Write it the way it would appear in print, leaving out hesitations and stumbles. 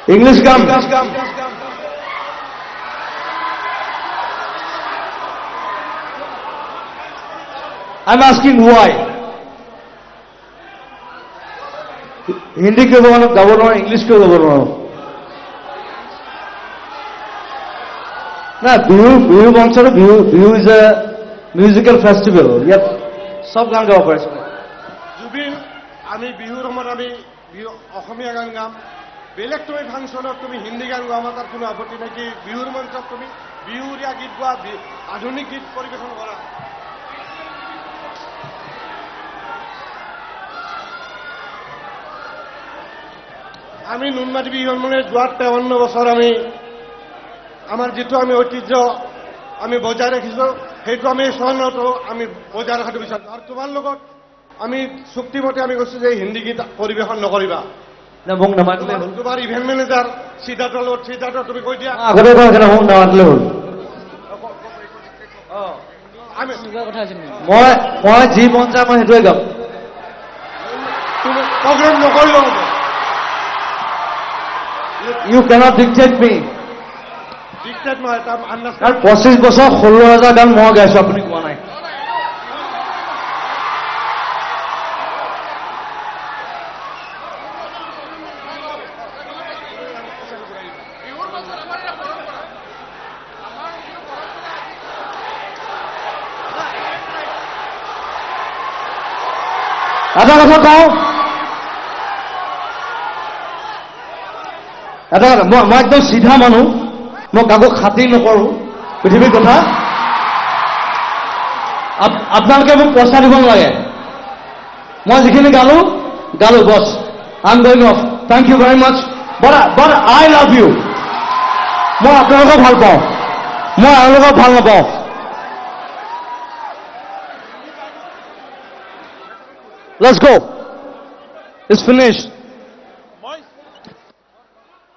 English come. I'm asking why. Hindi क्यों गाबो নোৱাৰো, English क्यों गाबो নোৱাৰো? না বিহু মঞ্চৰ Bihu is a musical festival. ইয়াত সব গান গাব পাৰিছো। জুবিন আমি বিহুৰ সময়ত আমি অসমীয়া গান গাম, বেলেগ তুমি ফাংচনত তুমি হিন্দী গান গোৱা, আমাৰ তাত কোনো আপত্তি নাই। কি বিহুৰ মঞ্চত তুমি বিহুৰীয়া গীত গোৱা, আধুনিক গীত পৰিৱেশন কৰা। আমি নুনমাটি বিহু মানে যোৱাত 53 বছৰ আমি আমাৰ যিটো আমি ঐতিহ্য আমি বজাই ৰাখিছোঁ, সেইটো আমি স্বৰ্ণটো আমি বজাই ৰখাটো বিচাৰোঁ। আৰু তোমাৰ লগত আমি চুক্তিমতে আমি কৈছোঁ যে হিন্দী গীত পৰিৱেশন নকৰিবা। মোক নামাতিলে হ'ল। তোমাৰ ইভেন্ট মেনেজাৰ সিদ্ধাৰ্থৰ লগত সিদ্ধাৰ্থ তুমি কৈ দিয়া। আগতে কোৱা কাৰণে মোক নামাতিলে হ'ল। মই যি মন যায় মই সেইটোৱে গাম। তুমি প্ৰগ্ৰেম নকৰিলেও হ'ব। You cannot dictate me. Dictate নহয়, তাৰ আন্দাজ। কাৰণ 25 বছৰ 16,000 গান মই গাইছো, আপুনি কোৱা নাই। এটা কথা কওঁ, মই একদম চিধা মানুহ, মই কাকো খাতিৰ নকৰো পৃথিৱীৰ কথা। আপোনালোকে মোক পইচা দিব নালাগে, মই যিখিনি গালো বছ। I am going off, thank you very much, but I love you. মই আপোনালোকক ভাল পাওঁ, মই আপোনালোকক ভাল নাপাওঁ। Let's go. It's finished.